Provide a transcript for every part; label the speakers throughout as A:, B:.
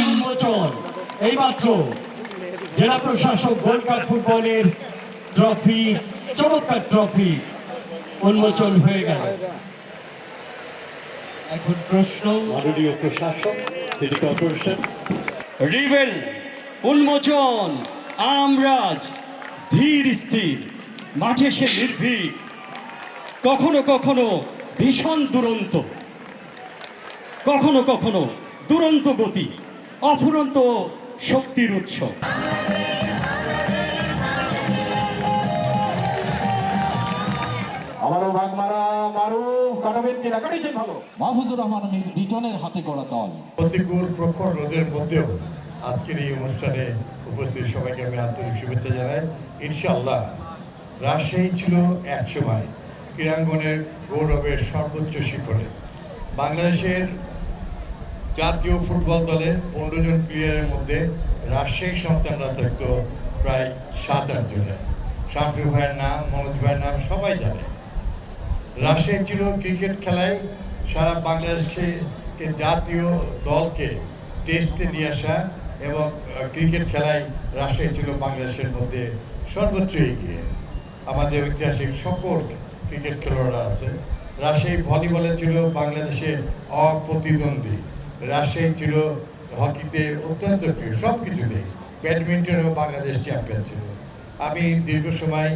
A: উন্মোচন এইমাত্র জেলা প্রশাসক গোল্ড কাপ ফুটবলের ট্রফি, চমৎকার ট্রফি উন্মোচন হয়ে গেল। এখন প্রশ্ন, মাননীয় প্রশাসক সিটি কর্পোরেশন, রিবেল উন্মোচন, আমরাজ ধীর স্থির, মাঠে সে নির্ভীক, কখনো কখনো ভীষণ দুরন্ত, কখনো কখনো দুরন্ত গতি, অফুরন্ত শক্তির উৎস।
B: আমারও ভাগ মারা মারুফ কাটাবেন কিনা, কাটিয়েছেন ভালো। মাহফুজুর রহমান রিটনের হাতে গড়া দল।
C: প্রতিকূল প্রখর রোদের মধ্যেও আজকের এই অনুষ্ঠানে উপস্থিত সবাইকে আমি আন্তরিক শুভেচ্ছা জানাই। ইনশাআল্লাহ রাজশাহী ছিল একসময় ক্রীড়াঙ্গনের গৌরবের সর্বোচ্চ শিখরে। বাংলাদেশের জাতীয় ফুটবল দলের 15 জন প্লেয়ারের মধ্যে রাজশাহী সন্তানরা থাকতো প্রায় 7-8 জনের। শামসুর ভাইয়ের নাম, মনোজ ভাইয়ের নাম সবাই জানে। রাজশাহী ছিল ক্রিকেট খেলায় সারা বাংলাদেশকে জাতীয় দলকে টেস্টে নিয়ে আসা, এবং ক্রিকেট খেলায় রাজশাহী ছিল বাংলাদেশের মধ্যে সর্বোচ্চ এগিয়ে। আমাদের ঐতিহাসিক সকল ক্রিকেট খেলোয়াড়রা আছে। রাজশাহী ভলিবলে ছিল বাংলাদেশে অপ্রতিদ্বন্দ্বী। রাজশাহী ছিল হকিতে অত্যন্ত প্রিয়, সব কিছুতেই। ব্যাডমিন্টনেও বাংলাদেশ চ্যাম্পিয়ন ছিল। আমি দীর্ঘ সময়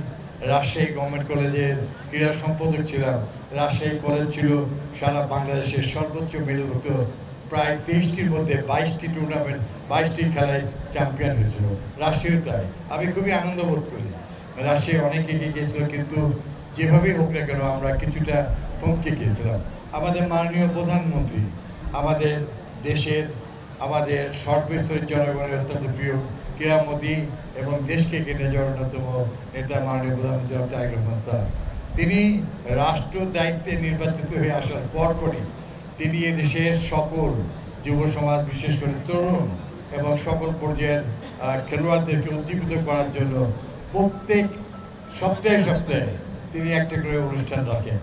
C: রাজশাহী গভর্নমেন্ট কলেজের ক্রীড়া সম্পাদক ছিলাম। রাজশাহী কলেজ ছিল সারা বাংলাদেশের সর্বোচ্চ মেডেলভুক্ত, প্রায় 23টির মধ্যে 22টি টুর্নামেন্ট, 22টি খেলায় চ্যাম্পিয়ন হয়েছিল। রাজশাহীও তাই। আমি খুবই আনন্দ বোধ করি। রাজশাহী অনেক এগিয়ে গিয়েছিল, কিন্তু যেভাবেই হোক না কেন আমরা কিছুটা থমকে গিয়েছিলাম। আমাদের মাননীয় প্রধানমন্ত্রী, আমাদের দেশের, আমাদের সর্বস্তরের জনগণের অত্যন্ত প্রিয় ক্রীড়ামোদী এবং দেশকে এগিয়ে যাওয়ার অন্যতম নেতা মাননীয় প্রধানমন্ত্রী তারেক রহমান স্যার, তিনি রাষ্ট্র দায়িত্বে নির্বাচিত হয়ে আসার পরপরই তিনি এদেশের সকল যুব সমাজ, বিশেষ করে তরুণ এবং সকল পর্যায়ের খেলোয়াড়দেরকে উজ্জীবিত করার জন্য প্রত্যেক সপ্তাহে সপ্তাহে তিনি একটা করে অনুষ্ঠান রাখেন।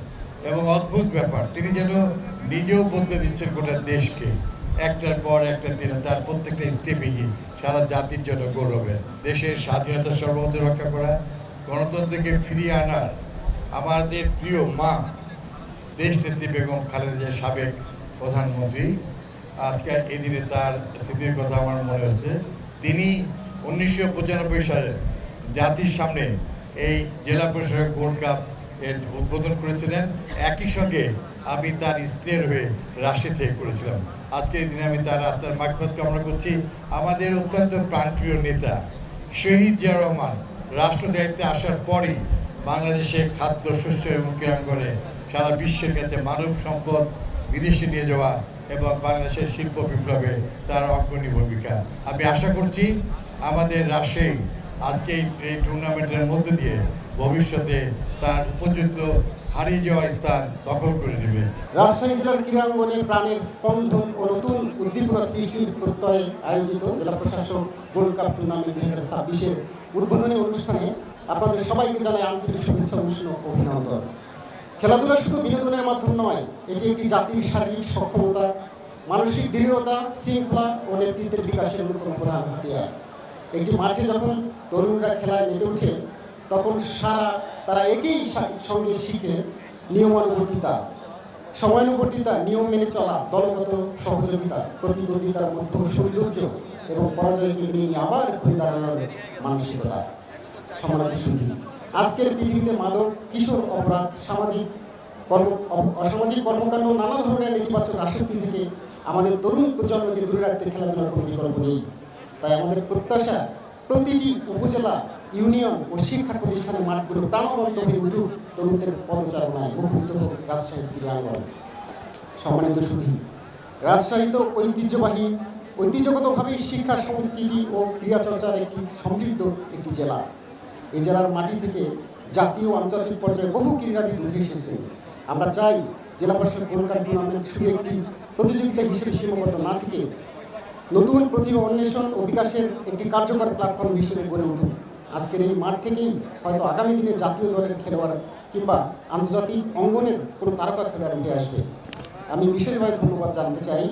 C: এবং অদ্ভুত ব্যাপার, তিনি যেন নিজেও বদলে দিচ্ছেন গোটা দেশকে, একটার পর একটা দিনে তার প্রত্যেকটা স্টেপে গিয়ে সারা জাতির জন্য গৌরবের। দেশের স্বাধীনতা সর্বত রক্ষা করা, গণতন্ত্রকে ফিরিয়ে আনার আমাদের প্রিয় মা দেশনেত্রী বেগম খালেদা জিয়া, সাবেক প্রধানমন্ত্রী, আজকে এই দিনে তার স্মৃতির কথা আমার মনে হচ্ছে। তিনি 1995 সালে জাতির সামনে এই জেলা প্রশাসক গোল্ড কাপ এর উদ্বোধন করেছিলেন। একই সঙ্গে আমি তার স্ত্রীর হয়ে রাশি থেকে করেছিলাম। আজকের দিনে আমি তার আত্মার মাগফিরাত কামনা করছি। আমাদের অত্যন্ত প্রাণপ্রিয় নেতা শহীদ জিয়া রহমান রাষ্ট্র দায়িত্বে আসার পরই বাংলাদেশে খাদ্য, শস্য এবং ক্রীড়াঙ্গনে সারা বিশ্বের কাছে মানব সম্পদ বিদেশে নিয়ে যাওয়া এবং বাংলাদেশের শিল্প বিপ্লবে তার অগ্রণী ভূমিকা। আমি আশা করছি আমাদের রাজশাহী আজকে এই টুর্নামেন্টের মধ্য দিয়ে ভবিষ্যতে তার উপযুক্ত হারিয়ে যাওয়া স্থান দখল করে নেবে।
D: রাজশাহী জেলার ক্রীড়াঙ্গনে প্রাণের স্পন্দন ও নতুন উদ্দীপনা সৃষ্টির প্রত্যয়ে আয়োজিত জেলা প্রশাসক গোল্ড কাপ টুর্নামেন্ট 2026-এর উদ্বোধনী অনুষ্ঠানে আপনাদের সবাইকে জানাই আন্তরিক শুভেচ্ছা, উষ্ণ অভিনন্দন। খেলাধুলা শুধু বিনোদনের মাধ্যম নয়, এটি একটি জাতির শারীরিক সক্ষমতা, মানসিক দৃঢ়তা, শৃঙ্খলা ও নেতৃত্বের বিকাশের অন্যতম প্রধান হাতিয়ার। একটি মাঠে যখন তরুণরা খেলায় মেতে ওঠে, তখন তারা একই সঙ্গে শিখে নিয়মানুবর্তিতা, সময়ানুবর্তিতা, নিয়ম মেনে চলা, দলগত সহযোগিতা, প্রতিদ্বন্দ্বিতার মধ্যে সৌন্দর্য এবং পরাজয়কে মেনে নিয়ে আবার ঘুরে দাঁড়ানোর মানসিকতা। সম্মানিত সুধী, আজকের পৃথিবীতে মাদক, কিশোর অপরাধ, অসামাজিক কর্মকাণ্ড, নানা ধরনের নেতিবাচক আসক্তি থেকে আমাদের তরুণ প্রজন্মকে দূরে রাখতে খেলাধুলার কোনো বিকল্প নেই। তাই আমাদের প্রত্যাশা, প্রতিটি উপজেলা, ইউনিয়ন ও শিক্ষা প্রতিষ্ঠানের মাঠগুলো প্রাণবন্ত হয়ে উঠুক তরুণদের পদচারণায়, মুখরিত হোক রাজশাহীর ক্রীড়াঙ্গন। সম্মানিত সুধী, রাজশাহী তো ঐতিহ্যগতভাবে শিক্ষা, সংস্কৃতি ও ক্রীড়াচর্চার একটি সমৃদ্ধ একটি জেলা। এই জেলার মাটি থেকে জাতীয় ও আন্তর্জাতিক পর্যায়ে বহু ক্রীড়াবিদ উঠে এসেছেন। আমরা চাই জেলা প্রশাসক গোল্ড কাপ টুর্নামেন্ট শুধু একটি প্রতিযোগিতা হিসেবে সীমাবদ্ধ না থেকে নতুন প্রতিভা অন্বেষণ ও বিকাশের একটি কার্যকর প্ল্যাটফর্ম হিসেবে গড়ে উঠুক। আজকের এই মাঠ থেকেই হয়তো আগামী দিনে জাতীয় দলের খেলোয়াড় কিংবা আন্তর্জাতিক অঙ্গনের কোনো তারকা খেলোয়াড় উঠে আসবে। আমি বিশেষভাবে ধন্যবাদ জানাতে চাই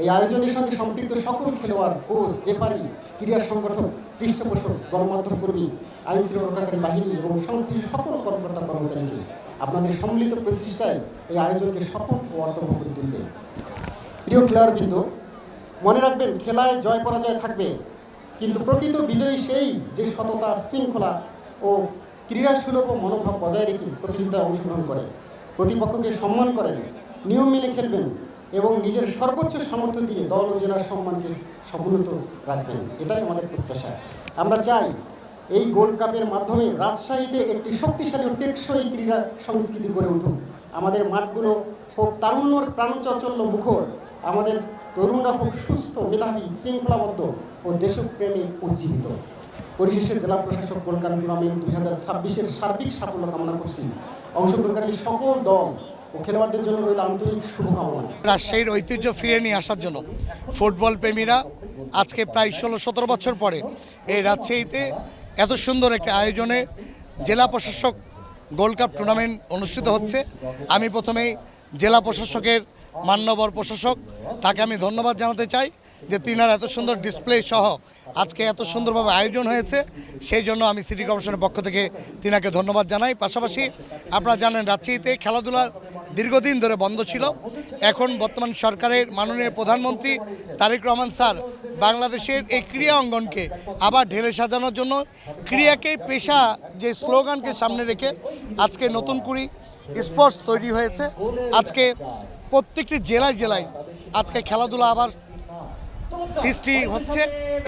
D: এই আয়োজনের সঙ্গে সম্পৃক্ত সকল খেলোয়াড়, কোচ, রেফারি, ক্রীড়া সংগঠক, পৃষ্ঠপোষক, গণমাধ্যম কর্মী, আইন শৃঙ্খলা রক্ষাকারী বাহিনী এবং সংশ্লিষ্ট সকল কর্মকর্তা কর্মচারীকে। আপনাদের সম্মিলিত প্রচেষ্টায় এই আয়োজনকে সফল ও অর্থবহ করে তুলবে। প্রিয় খেলোয়াড়বৃন্দ, মনে রাখবেন, খেলায় জয় পরাজয় থাকবে, কিন্তু প্রকৃত বিজয়ী সেই যে সততা, শৃঙ্খলা ও ক্রীড়াসুলভ মনোভাব বজায় রেখে প্রতিযোগিতায় অংশগ্রহণ করে, প্রতিপক্ষকে সম্মান করেন, নিয়ম মেনে খেলবেন এবং নিজের সর্বোচ্চ সামর্থ্য দিয়ে দল ও জেলার সম্মানকে সমুন্নত রাখবেন। এটাই আমাদের প্রত্যাশা। আমরা চাই এই গোল্ড কাপের মাধ্যমে রাজশাহীতে একটি শক্তিশালী ও টেকসই ক্রীড়া সংস্কৃতি গড়ে উঠুক। আমাদের মাঠগুলো হোক তারুণ্যর প্রাণচাঞ্চল্য মুখর, আমাদের তরুণরা হোক সুস্থ, মেধাবী, শৃঙ্খলাবদ্ধ ও দেশপ্রেমে উজ্জীবিত। পরিশেষে জেলা প্রশাসক গোল্ড কাপ টুর্নামেন্ট 2026-এর সার্বিক সাফল্য কামনা করছি। অংশগ্রহণকারী সকল দল ও খেলোয়াড়দের জন্য রইল আন্তরিক শুভকামনা।
E: রাজশাহীর ঐতিহ্য ফিরে নিয়ে আসার জন্য ফুটবল প্রেমীরা আজকে প্রায় 16-17 বছর পরে এই রাজশাহীতে এত সুন্দর একটা আয়োজনে জেলা প্রশাসক গোল্ড কাপ টুর্নামেন্ট অনুষ্ঠিত হচ্ছে। আমি প্রথমেই জেলা প্রশাসকের মান্যবর প্রশাসক, তাকে আমি ধন্যবাদ জানাতে চাই যে তিনার এত সুন্দর ডিসপ্লে সহ আজকে এত সুন্দরভাবে আয়োজন হয়েছে, সেই জন্য আমি সিটি কর্পোরেশনের পক্ষ থেকে তিনাকে ধন্যবাদ জানাই। পাশাপাশি আপনারা জানেন রাজশাহীতে খেলাধুলার দীর্ঘদিন ধরে বন্ধ ছিল। এখন বর্তমান সরকারের মাননীয় প্রধানমন্ত্রী তারেক রহমান স্যার বাংলাদেশের এই ক্রীড়া অঙ্গনকে আবার ঢেলে সাজানোর জন্য ক্রীড়াকে পেশা যে স্লোগানকে সামনে রেখে আজকে নতুন করে স্পোর্টস তৈরি হয়েছে। আজকে প্রত্যেকটি জেলায় জেলায় আজকে খেলাধুলা আবার সৃষ্টি হচ্ছে।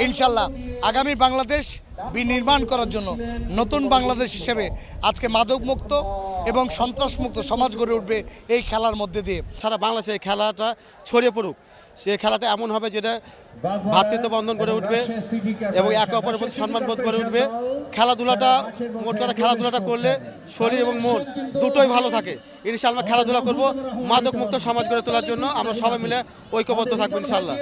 E: ইনশাল্লাহ আগামী বাংলাদেশ বিনির্মাণ করার জন্য নতুন বাংলাদেশ হিসেবে আজকে মাদকমুক্ত এবং সন্ত্রাসমুক্ত সমাজ গড়ে উঠবে এই খেলার মধ্যে দিয়ে।
F: সারা বাংলাদেশে এই খেলাটা ছড়িয়ে পড়ুক। সেই খেলাটা এমন হবে যেটা ভ্রাতৃত্ব বন্ধন করে উঠবে এবং একে অপরের প্রতি সম্মানবোধ করে উঠবে। খেলাধুলাটা মোট কথা খেলাধুলাটা করলে শরীর এবং মন দুটোই ভালো থাকে। ইনশাআল্লাহ খেলাধুলা করব, মাদকমুক্ত সমাজ গড়ে তোলার জন্য আমরা সবাই মিলে ঐক্যবদ্ধ থাকবো ইনশাআল্লাহ।